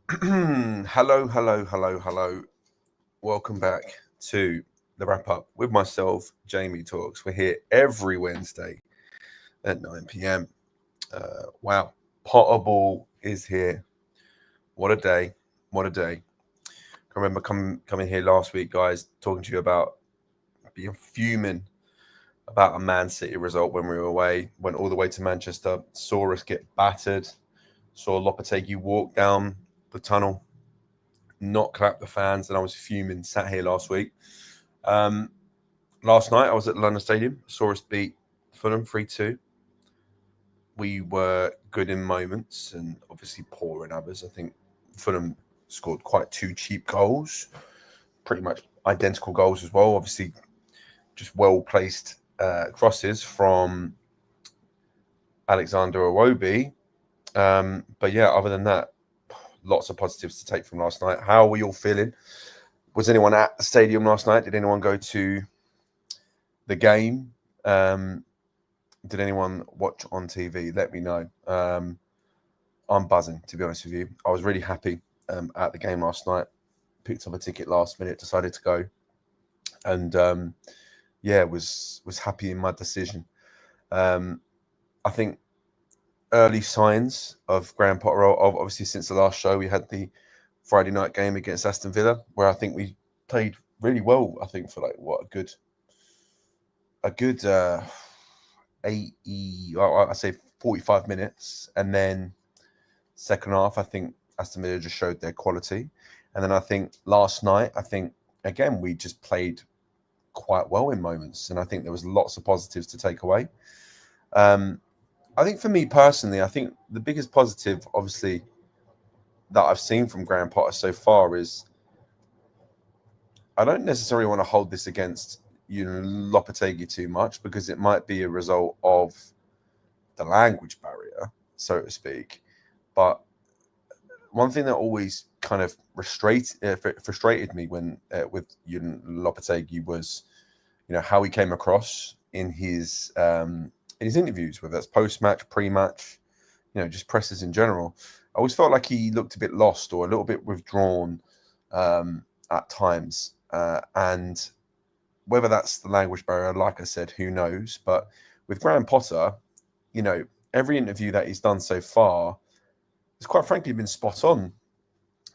Hello, hello, hello, hello. Welcome back to the wrap up with myself, Jamie Talks. We're here every Wednesday at 9 p.m. Wow, Potterball is here. What a day! What a day! I remember coming here last week, guys, talking to you about being fuming about a Man City result when we were away. Went all the way to Manchester, saw us get battered, saw Lopetegui walk down the tunnel, not clap the fans, and I was fuming. Sat here last week. Um, Last night I was at London Stadium. Saw us beat Fulham 3-2. We were good in moments and obviously poor in others. I think Fulham scored quite two cheap goals, pretty much identical goals as well. Obviously, just well placed crosses from Alexander Iwobi. But yeah, other than that, lots of positives to take from last night. How are we all feeling? Was anyone at the stadium last night? Did anyone go to the game? Did anyone watch on TV? Let me know. I'm buzzing, to be honest with you. I was really happy at the game last night. Picked up a ticket last minute, decided to go, and yeah, was happy in my decision. I think early signs of Graham Potter. Obviously, since the last show, we had the Friday night game against Aston Villa, where I think we played really well. I think for like what a good 80, I say 45 minutes, and then second half, I think Aston Villa just showed their quality, and then I think last night, I think again we just played quite well in moments, and I think there was lots of positives to take away. I think for me personally, I think the biggest positive, obviously, that I've seen from Graham Potter so far is I don't necessarily want to hold this against Lopetegui too much because it might be a result of the language barrier, so to speak. But one thing that always kind of frustrated me when with Lopetegui was, how he came across in his interviews, whether that's post match, pre match, just presses in general. I always felt like he looked a bit lost or a little bit withdrawn at times, and whether that's the language barrier, like I said, who knows? But with Graham Potter, every interview that he's done so far has quite frankly been spot on.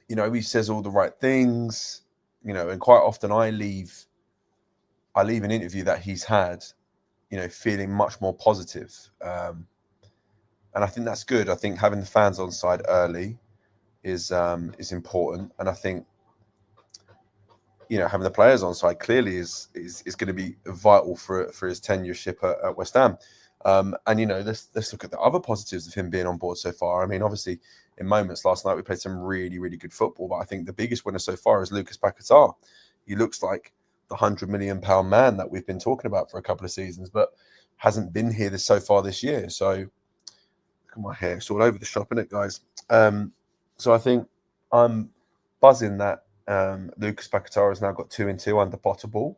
He says all the right things, and quite often I leave an interview that he's had, feeling much more positive. And I think that's good. I think having the fans on side early is important, and I think having the players on side clearly is going to be vital for his tenureship at West Ham. And let's look at the other positives of him being on board so far. I mean, obviously, in moments last night we played some really, really good football, but I think the biggest winner so far is Lucas Paquetá. He looks like the £100 million man that we've been talking about for a couple of seasons, but hasn't been here so far this year. So look at my hair; it's all over the shop, isn't it, guys? So I think I'm buzzing that Lucas Paquetá has now got 2-2 under Potterball,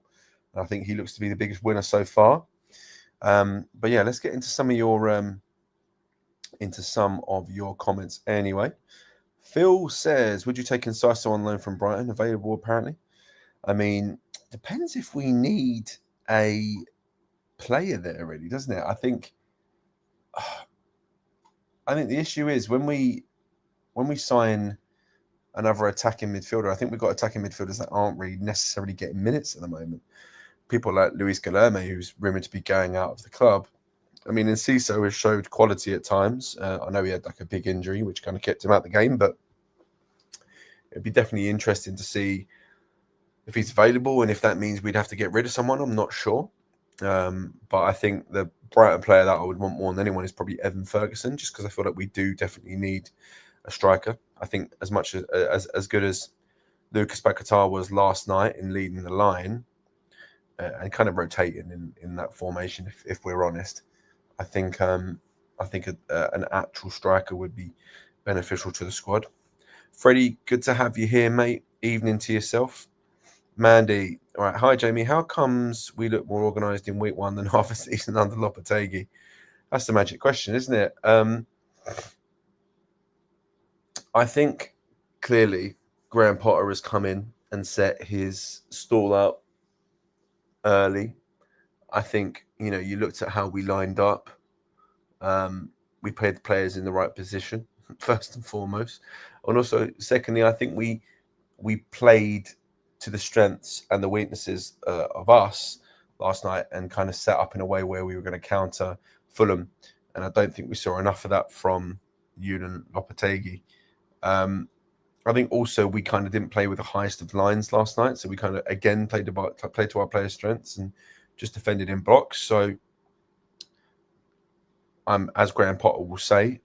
and I think he looks to be the biggest winner so far. But yeah, let's get into some of your comments anyway. Phil says, would you take Enciso on loan from Brighton? Available apparently. I mean, depends if we need a player there, really, doesn't it? I think the issue is when we sign another attacking midfielder, I think we've got attacking midfielders that aren't really necessarily getting minutes at the moment. People like Luis Guilherme, who's rumoured to be going out of the club. I mean, Enciso has showed quality at times. I know he had like a big injury, which kind of kept him out of the game, but it'd be definitely interesting to see if he's available, and if that means we'd have to get rid of someone, I'm not sure. But I think the Brighton player that I would want more than anyone is probably Evan Ferguson, just because I feel like we do definitely need a striker. I think as much as good as Lucas Paquetá was last night in leading the line and kind of rotating in that formation, if we're honest, I think an actual striker would be beneficial to the squad. Freddie, good to have you here, mate. Evening to yourself. Mandy, all right. Hi, Jamie. How comes we look more organised in week one than half a season under Lopetegui? That's the magic question, isn't it? I think clearly Graham Potter has come in and set his stall out early. I think, you looked at how we lined up. We played the players in the right position, first and foremost. And also, secondly, I think we played to the strengths and the weaknesses of us last night and kind of set up in a way where we were going to counter Fulham. And I don't think we saw enough of that from Julian Lopetegui. I think also we kind of didn't play with the highest of lines last night. So we kind of, again, played to our players' strengths and just defended in blocks. So, as Graham Potter will say,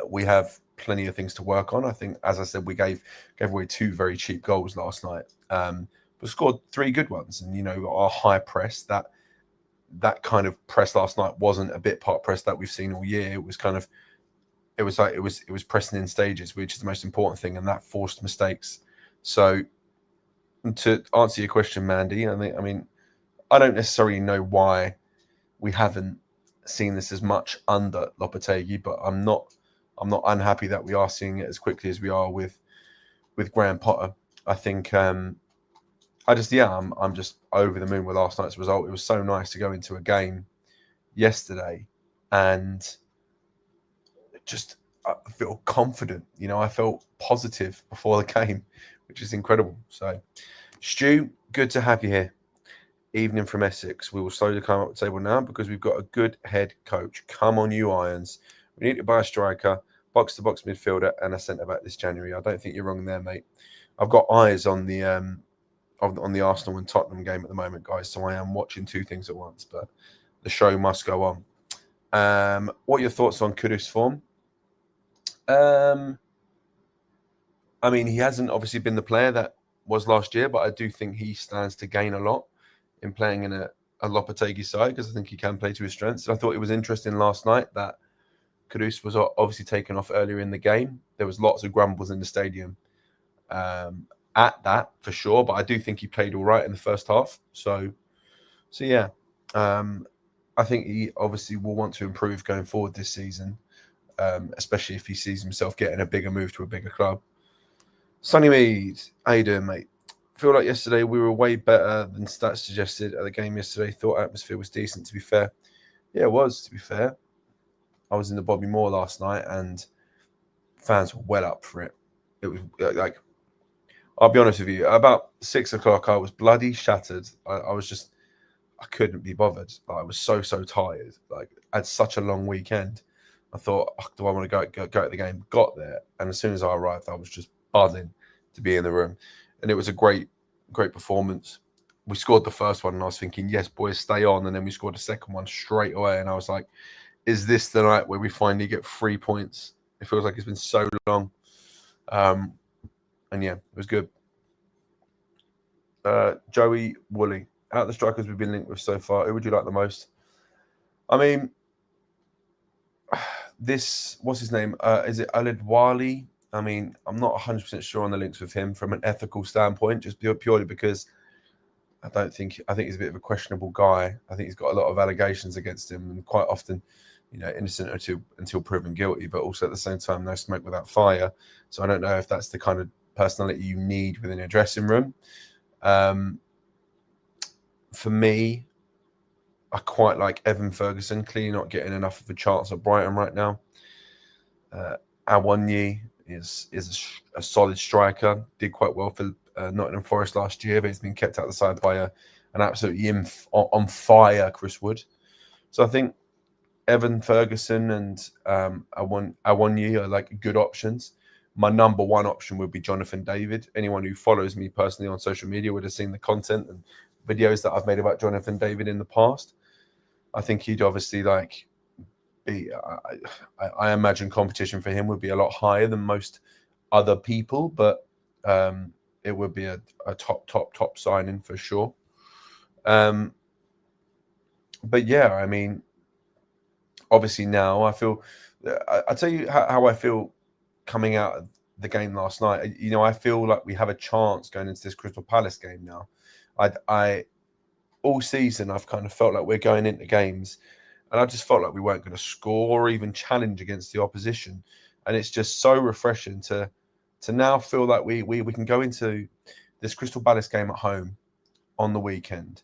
we have plenty of things to work on. I think, as I said, we gave away 2 very cheap goals last night, but scored 3 good ones. And, our high press, that kind of press last night wasn't a bit part press that we've seen all year. It was kind of, it was pressing in stages, which is the most important thing, and that forced mistakes. So, to answer your question, Mandy, I mean, I don't necessarily know why we haven't seen this as much under Lopetegui, but I'm not unhappy that we are seeing it as quickly as we are with Graham Potter. I think I'm just over the moon with last night's result. It was so nice to go into a game yesterday and just feel confident. I felt positive before the game, which is incredible. So, Stu, good to have you here. Evening from Essex. We will slowly come up the table now because we've got a good head coach. Come on, you Irons. We need to buy a striker, box-to-box midfielder, and a centre-back this January. I don't think you're wrong there, mate. I've got eyes on the on the Arsenal and Tottenham game at the moment, guys, so I am watching 2 things at once, but the show must go on. What are your thoughts on Kudus' form? I mean, he hasn't obviously been the player that was last year, but I do think he stands to gain a lot in playing in a Lopetegui side because I think he can play to his strengths. And I thought it was interesting last night that Kudus was obviously taken off earlier in the game. There was lots of grumbles in the stadium at that, for sure, but I do think he played all right in the first half. So yeah, I think he obviously will want to improve going forward this season, especially if he sees himself getting a bigger move to a bigger club. Sonny Mead, how you doing, mate? Feel like yesterday we were way better than stats suggested at the game yesterday. Thought atmosphere was decent, to be fair. Yeah, it was, to be fair. I was in the Bobby Moore last night and fans were well up for it. It was like, I'll be honest with you, about 6 o'clock, I was bloody shattered. I couldn't be bothered. I was so tired. Like, I had such a long weekend. I thought, do I want to go at the game? Got there. And as soon as I arrived, I was just buzzing to be in the room. And it was a great performance. We scored the first one and I was thinking, yes, boys, stay on. And then we scored the second one straight away. And I was like, is this the night where we finally get 3 points? It feels like it's been so long. And yeah, it was good. Joey Woolley, out of the strikers we've been linked with so far, who would you like the most? I mean, what's his name? Is it Alid Wali? I mean, I'm not 100% sure on the links with him from an ethical standpoint, just purely because I think he's a bit of a questionable guy. I think he's got a lot of allegations against him, and quite often, innocent until proven guilty, but also at the same time, no smoke without fire. So I don't know if that's the kind of personality you need within a dressing room. For me, I quite like Evan Ferguson, clearly not getting enough of a chance at Brighton right now. Awoniyi is a solid striker, did quite well for Nottingham Forest last year, but he's been kept out the side by an absolutely on fire Chris Wood. So I think Evan Ferguson and Awoniyi are like good options. My number one option would be Jonathan David. Anyone who follows me personally on social media would have seen the content and videos that I've made about Jonathan David in the past. I think he'd obviously be. I imagine competition for him would be a lot higher than most other people, but it would be a top signing for sure. But yeah, I mean, obviously now I feel. I'll tell you how I feel coming out of the game last night. I feel like we have a chance going into this Crystal Palace game now. I all season I've kind of felt like we're going into games and I just felt like we weren't going to score or even challenge against the opposition. And it's just so refreshing to to now feel like we can go into this Crystal Palace game at home on the weekend,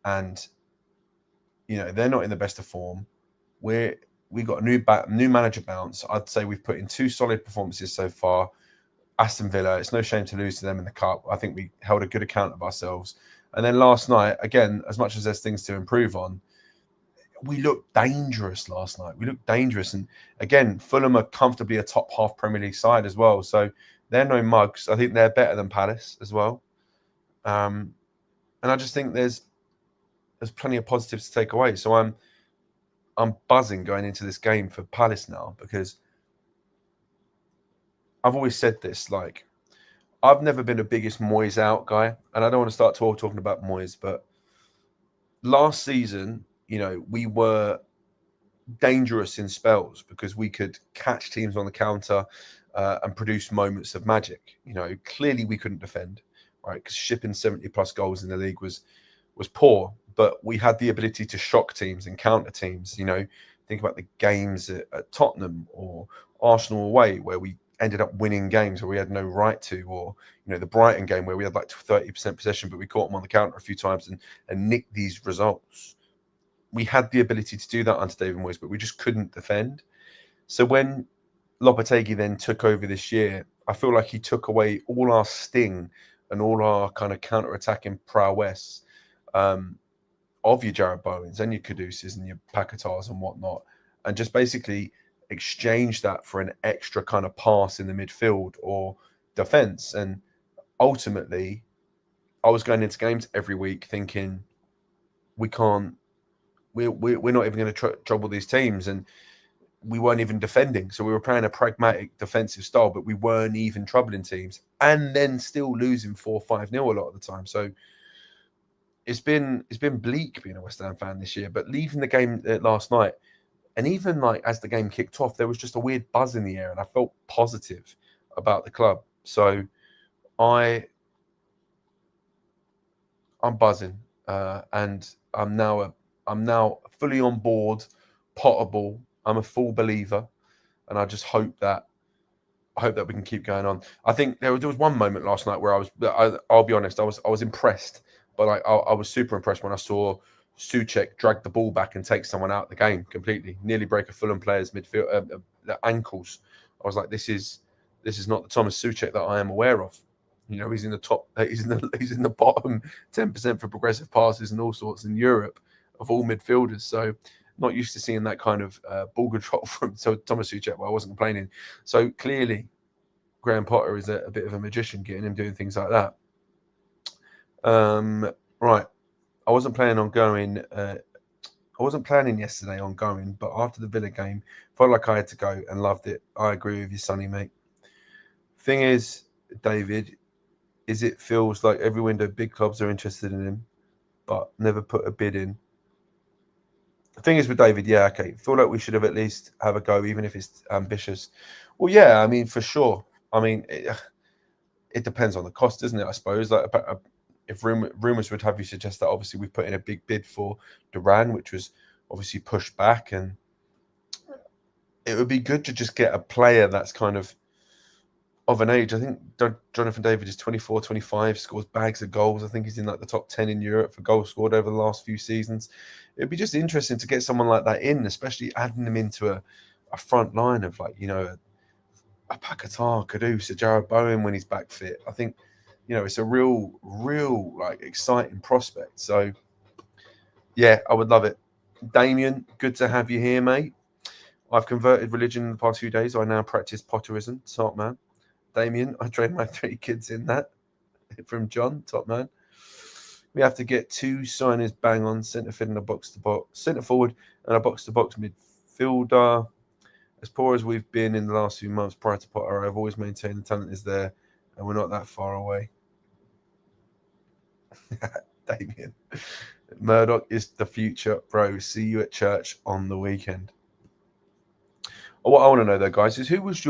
and they're not in the best of form. We got a new manager bounce. I'd say we've put in 2 solid performances so far. Aston Villa, it's no shame to lose to them in the cup. I think we held a good account of ourselves. And then last night, again, as much as there's things to improve on, we looked dangerous last night. We looked dangerous. And again, Fulham are comfortably a top half Premier League side as well. So they're no mugs. I think they're better than Palace as well. And I just think there's plenty of positives to take away. So I'm buzzing going into this game for Palace now, because I've always said this, like, I've never been the biggest Moyes out guy, and I don't want to start talking about Moyes, but last season, we were dangerous in spells because we could catch teams on the counter and produce moments of magic. Clearly we couldn't defend, right? Because shipping 70 plus goals in the league was poor, but we had the ability to shock teams and counter teams. Think about the games at Tottenham or Arsenal away, where we ended up winning games where we had no right to, or the Brighton game where we had like 30% possession, but we caught them on the counter a few times and nicked these results. We had the ability to do that under David Moyes, but we just couldn't defend. So when Lopetegui then took over this year, I feel like he took away all our sting and all our kind of counter-attacking prowess of your Jarrod Bowens and your Kuduses and your Pakatars and whatnot, and just basically exchange that for an extra kind of pass in the midfield or defense. And ultimately, I was going into games every week thinking we're not even going to trouble these teams, and we weren't even defending. So we were playing a pragmatic defensive style, but we weren't even troubling teams, and then still losing 4-5-0 a lot of the time. So it's been bleak being a West Ham fan this year. But leaving the game last night, and even like as the game kicked off, there was just a weird buzz in the air, and I felt positive about the club. So I'm buzzing, and I'm now fully on board Potterball. I'm a full believer, and I just hope that we can keep going on. I think there was one moment last night where I'll be honest, I was impressed, but I was super impressed when I saw Souček drag the ball back and take someone out of the game completely, nearly break a Fulham player's midfield ankles. I was like, this is not the Thomas Souček that I am aware of. He's in the top. He's in the bottom 10% for progressive passes and all sorts in Europe of all midfielders. So not used to seeing that kind of ball control from Thomas Souček. Well, I wasn't complaining. So clearly, Graham Potter is a bit of a magician, getting him doing things like that. Right. I wasn't planning on going. I wasn't planning yesterday on going, but after the Villa game, felt like I had to go and loved it. I agree with you, Sonny, mate. Thing is, David, it feels like every window big clubs are interested in him, but never put a bid in. The thing is with David, yeah, okay, feel like we should have at least have a go, even if it's ambitious. Well, yeah, I mean, for sure. I mean, it depends on the cost, doesn't it? I suppose. Like, if rumours would have you suggest that obviously we put in a big bid for Duran, which was obviously pushed back, and it would be good to just get a player that's kind of an age. I think Jonathan David is 24, 25, scores bags of goals. I think he's in like the top 10 in Europe for goals scored over the last few seasons. It'd be just interesting to get someone like that in, especially adding them into a front line of like, a Paquetá, Kudus, a Jarrod Bowen when he's back fit. I think, it's a real like exciting prospect. So yeah, I would love it. Damien, good to have you here, mate. I've converted religion in the past few days. I now practice Potterism. Top man. Damien, I trained my 3 kids in that. From John, top man. We have to get 2 signers bang on, centre forward and a box to box, centre forward and a box to box midfielder. As poor as we've been in the last few months prior to Potter, I've always maintained the talent is there, and we're not that far away. Damien, Murdoch is the future, bro. See you at church on the weekend. What I want to know though, guys, is who was?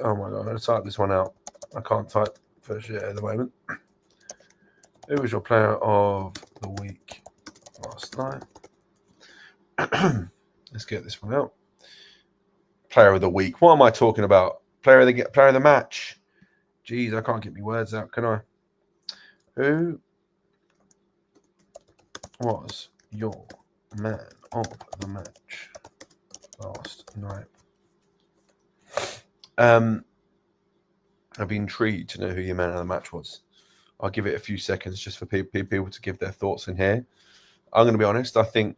Oh my god, I'm going to type this one out. I can't type for shit at the moment. Who was your player of the week last night? Let's get this one out. Player of the week. What am I talking about? Player of the match. Jeez, I can't get my words out, can I? Who was your man of the match last night? I'd be intrigued to know who your man of the match was. I'll give it a few seconds just for people to give their thoughts in here. I'm going to be honest. I think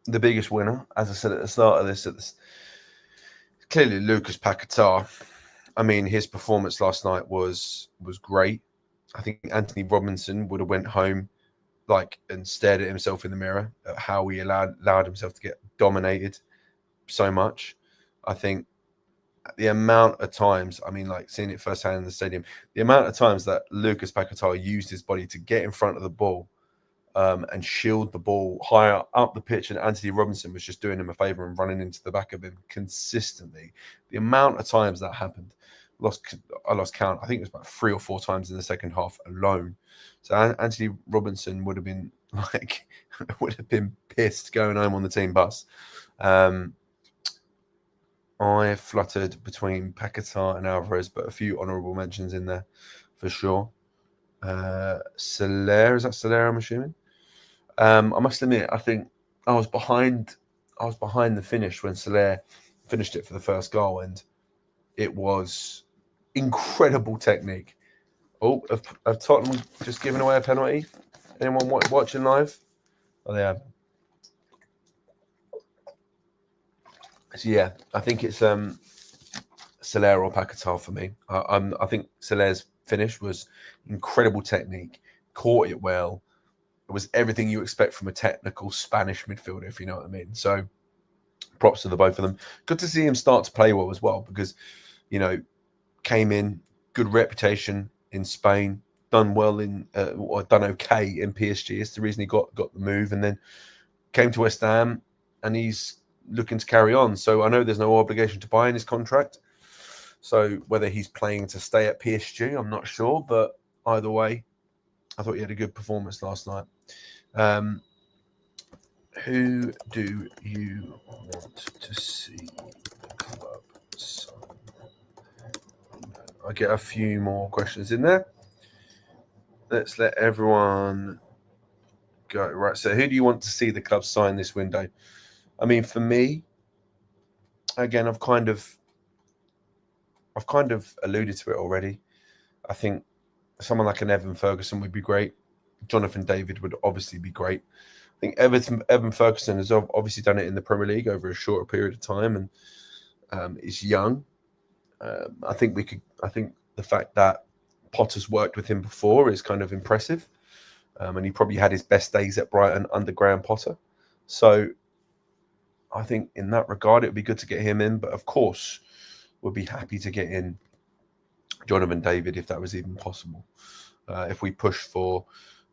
the biggest winner, as I said at the start of this, clearly Lucas Paquetá. I mean, his performance last night was great. I think Anthony Robinson would have went home and stared at himself in the mirror at how he allowed himself to get dominated so much. I think the amount of times, seeing it firsthand in the stadium, the amount of times that Lucas Paquetá used his body to get in front of the ball and shield the ball higher up the pitch, and Anthony Robinson was just doing him a favour and running into the back of him consistently. The amount of times that happened, I lost count. I think it was about 3 or 4 times in the second half alone. So Anthony Robinson would have been pissed going home on the team bus. I fluttered between Paquetá and Alvarez, but a few honourable mentions in there for sure. Soler, is that Soler? I'm assuming. I must admit, I think I was behind the finish when Soler finished it for the first goal, and it was incredible technique. Oh, have Tottenham just given away a penalty? Anyone watching live? Oh, they have. So yeah, I think it's Soler or Paquetá for me. I think Soler's finish was incredible technique, caught it well. It was everything you expect from a technical Spanish midfielder, if you know what I mean. So props to the both of them. Good to see him start to play well as well, because, came in, good reputation in Spain, done well or done okay in PSG. It's the reason he got the move, and then came to West Ham, and he's looking to carry on. So I know there's no obligation to buy in his contract. So whether he's playing to stay at PSG, I'm not sure. But either way, I thought he had a good performance last night. Who do you want to see the club sign? I get a few more questions in there. Let's let everyone go. Right, so who do you want to see the club sign this window? I mean, for me, again, I've kind of alluded to it already. I think someone like an Evan Ferguson would be great. Jonathan David would obviously be great. I think Evan Ferguson has obviously done it in the Premier League over a shorter period of time, and is young. I think the fact that Potter's worked with him before is kind of impressive, and he probably had his best days at Brighton under Graham Potter. So I think in that regard, it would be good to get him in. But of course, we'd be happy to get in Jonathan David if that was even possible. If we push for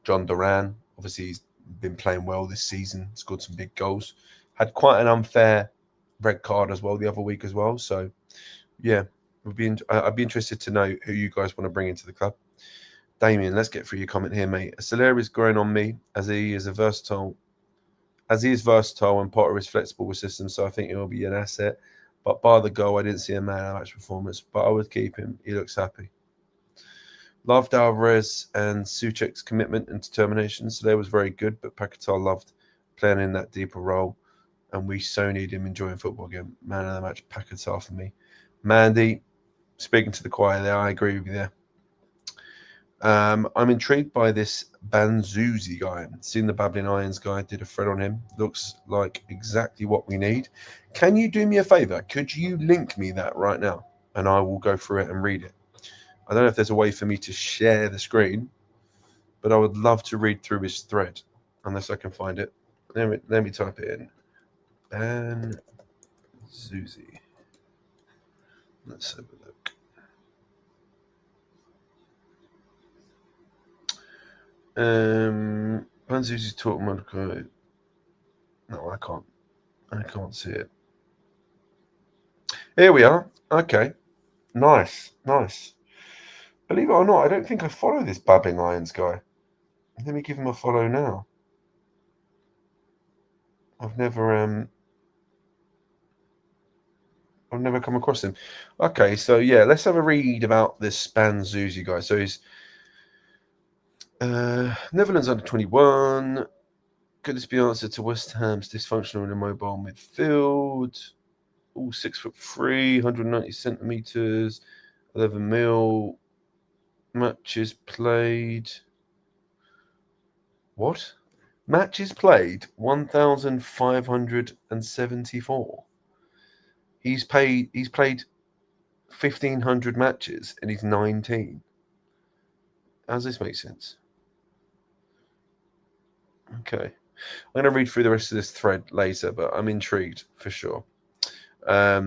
John Duran, obviously he's been playing well this season, scored some big goals, had quite an unfair red card as well the other week as well. So yeah, I'd be interested to know who you guys want to bring into the club. Damien, let's get through your comment here, mate. Soler is growing on me as he is versatile and Potter is flexible with systems, so I think he'll be an asset. But bar the goal, I didn't see a man of match performance, but I would keep him. He looks happy. Loved Alvarez and Souček's commitment and determination. Soler was very good, but Paquetá loved playing in that deeper role, and we so need him enjoying football again. Man of the match, Paquetá for me. Mandy, speaking to the choir there, I agree with you there. I'm intrigued by this Banzuzi guy. Seen the Babbling Irons guy, did a thread on him. Looks like exactly what we need. Can you do me a favour? Could you link me that right now? And I will go through it and read it. I don't know if there's a way for me to share the screen, but I would love to read through his thread, unless I can find it. Let me type it in. Banzuzi. Let's have a look. Banzuzi's talk Monaco. No, I can't see it. Here we are. Okay. Nice. Believe it or not, I don't think I follow this Babbling Irons guy. Let me give him a follow now. I've never I've never come across him. Okay, so yeah, let's have a read about this Spanzuzi guy. So he's Netherlands under 21. Could this be answer to West Ham's dysfunctional and immobile midfield? All 6'3", 190 centimeters, 11 mil. Matches played. What? Matches played 1,574. He's played 1,500 matches and he's 19. How does this make sense? Okay. I'm going to read through the rest of this thread later, but I'm intrigued for sure. I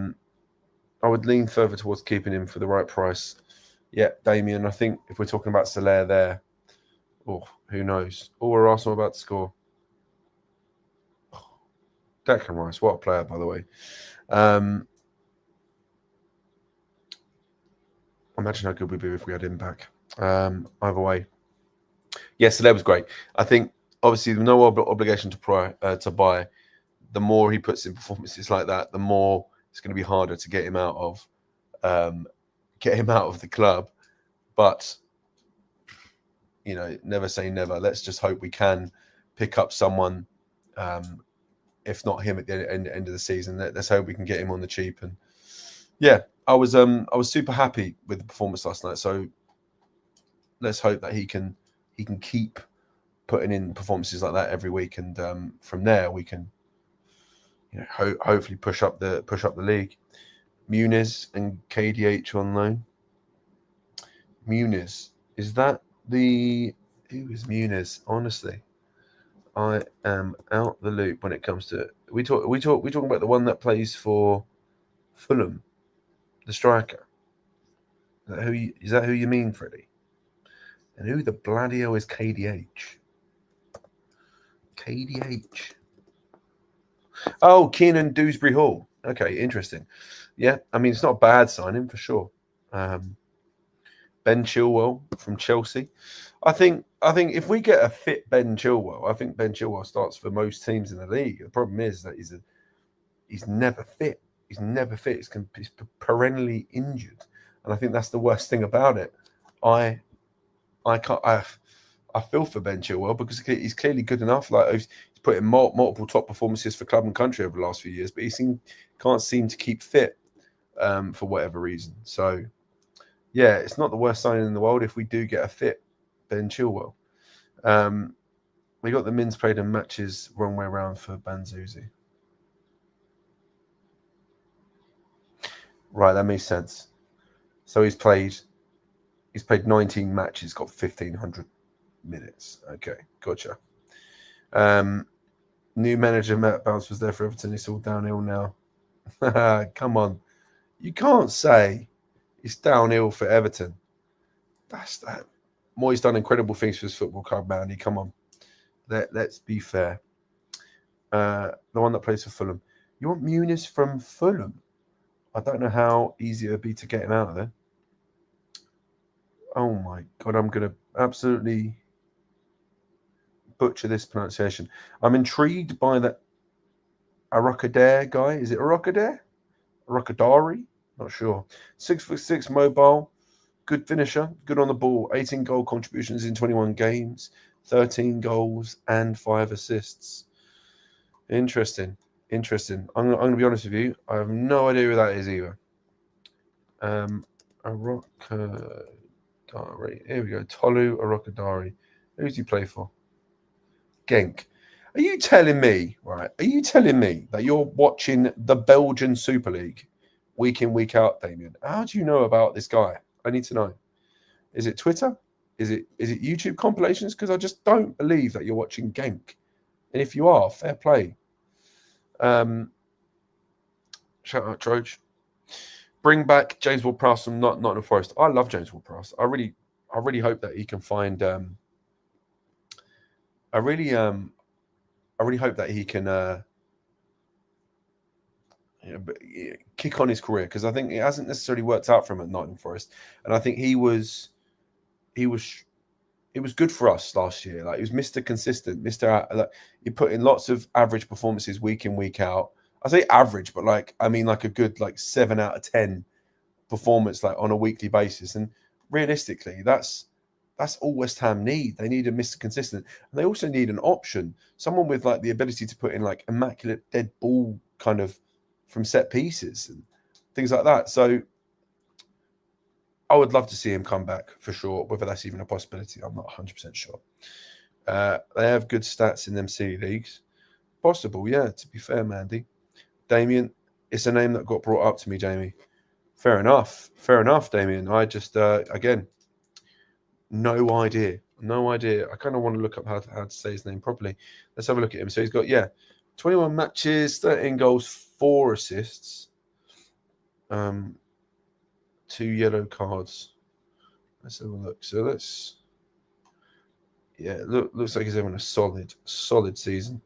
would lean further towards keeping him for the right price. Yeah, Damien, I think if we're talking about Soler there, who knows? We're Arsenal about to score. Declan Rice, what a player, by the way. Imagine how good we'd be if we had him back. Either way. Yes, Soler was great. I think, obviously, no obligation to buy. The more he puts in performances like that, the more it's going to be harder to get him out of the club. But never say never. Let's just hope we can pick up someone, if not him at the end of the season. Let's hope we can get him on the cheap. And yeah, I was super happy with the performance last night. So let's hope that he can keep putting in performances like that every week, and from there we can hopefully push up the league. Muniz and KDH on loan. Muniz, is that who is Muniz? Honestly, I am out the loop when it comes to it. We talking about the one that plays for Fulham, the striker. Is that who you mean, Freddie? And who the bloody hell is KDH? KDH. Oh, Keenan Dewsbury Hall. Okay, interesting. Yeah, I mean, it's not a bad signing for sure. Ben Chilwell from Chelsea. I think if we get a fit Ben Chilwell, I think Ben Chilwell starts for most teams in the league. The problem is that he's never fit. He's never fit. He's perennially injured, and I think that's the worst thing about it. I feel for Ben Chilwell because he's clearly good enough. Like he's put in multiple top performances for club and country over the last few years, but he can't seem to keep fit for whatever reason. So yeah, it's not the worst signing in the world if we do get a fit Ben Chilwell. We got the men's played in matches wrong way around for Banzuzi. Right, that makes sense. So he's played 19 matches, got 1,500 minutes. Okay, gotcha. New manager Matt Bounce was there for Everton. It's all downhill now. Come on, you can't say it's downhill for Everton. That's that. Moyes done incredible things for his football club, man. Come on, let's be fair. The one that plays for Fulham. You want Muniz from Fulham? I don't know how easy it would be to get him out of there. Oh my God, I'm going to absolutely butcher this pronunciation. I'm intrigued by that Arokadare guy. Is it Arokadare? Arokadari? Not sure. 6'6", mobile, good finisher, good on the ball. 18 goal contributions in 21 games, 13 goals and 5 assists. Interesting. I'm going to be honest with you. I have no idea who that is either. Arokadari. Here we go. Tolu Arokadari. Who's he play for? Genk. Are you telling me that you're watching the Belgian Super League week in, week out, Damien? How do you know about this guy? I need to know. Is it Twitter? Is it YouTube compilations? Because I just don't believe that you're watching Genk. And if you are, fair play. Shout out Troge. Bring back James Ward-Prowse from Nottingham Forest. I love James Ward-Prowse. I really hope that he can find. I really hope that he can kick on his career, because I think it hasn't necessarily worked out for him at Nottingham Forest, and I think he was good for us last year. Like, he was Mr. Consistent, like, he put in lots of average performances week in, week out. I say average, but like I mean like a good like 7 out of 10 performance like on a weekly basis. And realistically, that's all West Ham need. They need a Mr. Consistent, and they also need an option, someone with like the ability to put in like immaculate dead ball kind of from set pieces and things like that. So I would love to see him come back for sure. Whether that's even a possibility, I'm not 100% sure. They have good stats in them city leagues. Possible, yeah, to be fair, Mandy. Damien, it's a name that got brought up to me, Jamie. Fair enough, Damien. I just, again, no idea. I kind of want to look up how to say his name properly. Let's have a look at him. So he's got, 21 matches, 13 goals, 4 assists, 2 yellow cards. Let's have a look. So looks like he's having a solid season.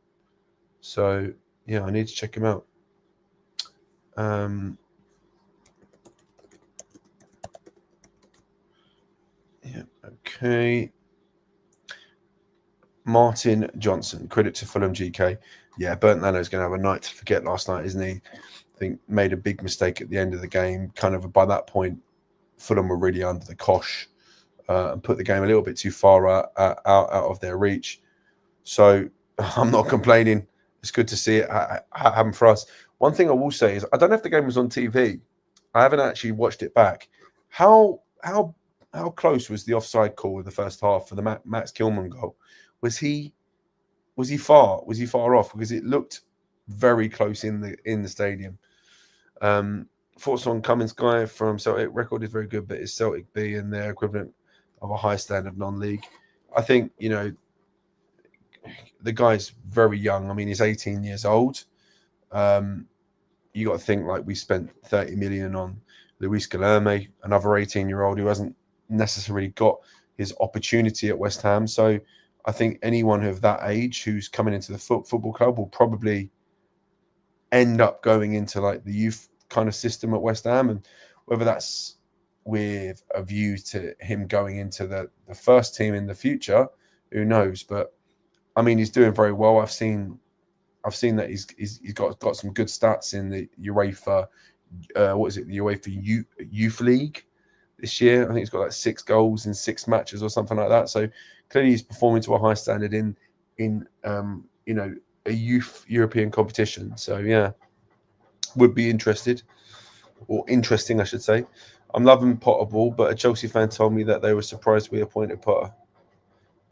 So, yeah, I need to check him out. Okay. Martin Johnson, credit to Fulham GK. Yeah, Bernd Leno's going to have a night to forget last night, isn't he? I think made a big mistake at the end of the game. Kind of by that point, Fulham were really under the cosh and put the game a little bit too far out of their reach. So I'm not complaining. It's good to see it happen for us. One thing I will say is I don't know if the game was on TV. I haven't actually watched it back. How close was the offside call in the first half for the Max Kilman goal? Was he far off? Because it looked very close in the stadium. Thoughts on Cummins guy from Celtic? Record is very good, but is Celtic B and their equivalent of a high standard non-league? I think, the guy's very young. I mean, he's 18 years old. You got to think like we spent 30 million on Luis Guilherme, another 18-year-old who hasn't necessarily got his opportunity at West Ham. So I think anyone of that age who's coming into the football club will probably end up going into like the youth kind of system at West Ham, and whether that's with a view to him going into the first team in the future, who knows? But I mean, he's doing very well. I've seen that he's got some good stats in the UEFA. The UEFA Youth League this year. I think he's got like 6 goals in 6 matches or something like that. So clearly he's performing to a high standard in a youth European competition. So yeah, would be interesting, I should say. I'm loving Potterball, but a Chelsea fan told me that they were surprised we appointed Potter.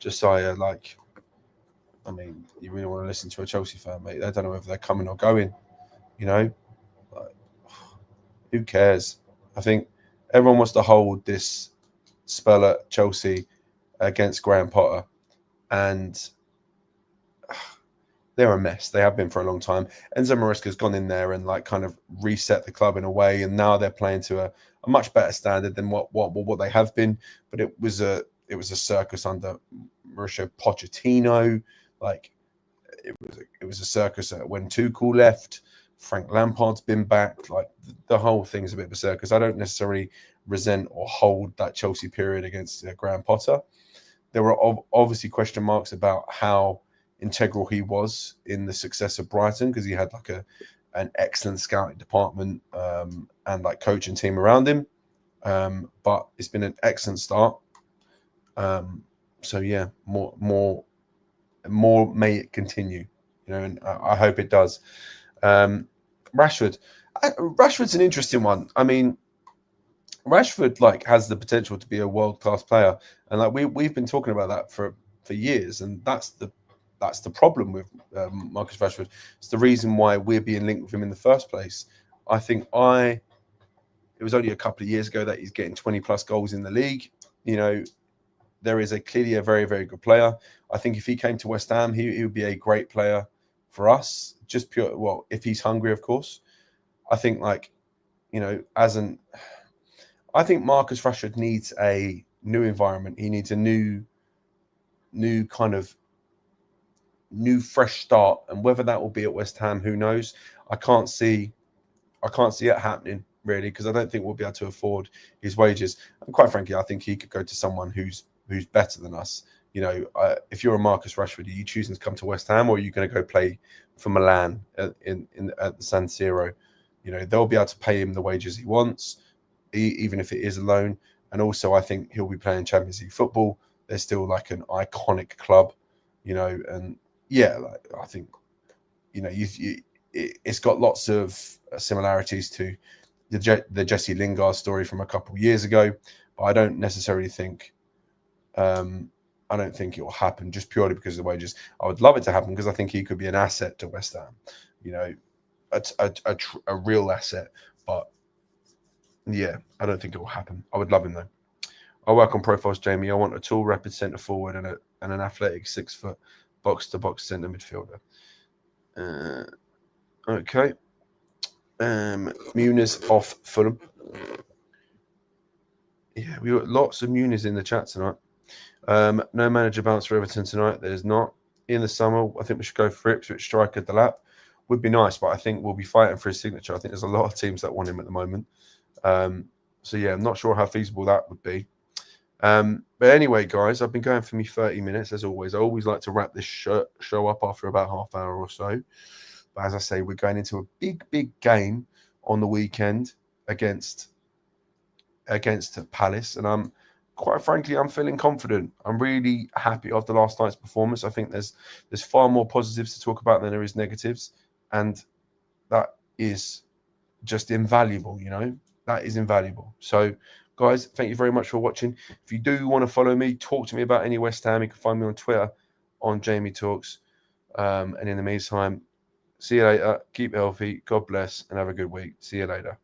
Josiah, I mean, you really want to listen to a Chelsea fan, mate? They don't know if they're coming or going. Who cares? I think everyone wants to hold this spell at Chelsea against Graham Potter, and they're a mess. They have been for a long time. Enzo Maresca's gone in there and kind of reset the club in a way, and now they're playing to a much better standard than what they have been. But it was a circus under Mauricio Pochettino. It was a circus when Tuchel left. Frank Lampard's been back. The whole thing's a bit of a circus. I don't necessarily resent or hold that Chelsea period against Graham Potter. There were obviously question marks about how integral he was in the success of Brighton, because he had an excellent scouting department and coaching team around him. But it's been an excellent start. So yeah, more may it continue, and I hope it does. Rashford's an interesting one. I mean, Rashford has the potential to be a world-class player, and we've been talking about that for years, and that's the problem with Marcus Rashford. It's the reason why we're being linked with him in the first place. I think it was only a couple of years ago that he's getting 20 plus goals in the league. There is clearly a very, very good player. I think if he came to West Ham, he would be a great player for us. Just if he's hungry, of course. I think I think Marcus Rashford needs a new environment. He needs a new kind of fresh start, and whether that will be at West Ham, who knows? I can't see it happening really, because I don't think we'll be able to afford his wages. And quite frankly, I think he could go to someone who's better than us. if you're a Marcus Rashford, are you choosing to come to West Ham, or are you going to go play for Milan at the San Siro? They'll be able to pay him the wages he wants, even if it is a loan. And also, I think he'll be playing Champions League football. They're still like an iconic club, and yeah, I think it's got lots of similarities to the Jesse Lingard story from a couple of years ago, but I don't necessarily think I don't think it will happen just purely because of the wages. I would love it to happen because I think he could be an asset to West Ham, a real asset. But yeah, I don't think it will happen. I would love him though. I work on profiles, Jamie. I want a tall, rapid centre forward and an athletic 6 foot box to box centre midfielder. Okay. Muniz off Fulham. Yeah, we got lots of Muniz in the chat tonight. No manager bounce for Everton tonight. There's not. In the summer, I think we should go for Ipswich striker the lap. Would be nice, but I think we'll be fighting for his signature. I think there's a lot of teams that want him at the moment. So yeah, I'm not sure how feasible that would be. But anyway, guys, I've been going for me 30 minutes as always. I always like to wrap this show up after about half hour or so. But as I say, we're going into a big game on the weekend against Palace, and I'm quite frankly, I'm feeling confident. I'm really happy after last night's performance. I think there's far more positives to talk about than there is negatives, and that is just invaluable. That is invaluable. So, guys, thank you very much for watching. If you do want to follow me, talk to me about any West Ham, you can find me on Twitter on Jamie Talks. And in the meantime, see you later. Keep healthy. God bless, and have a good week. See you later.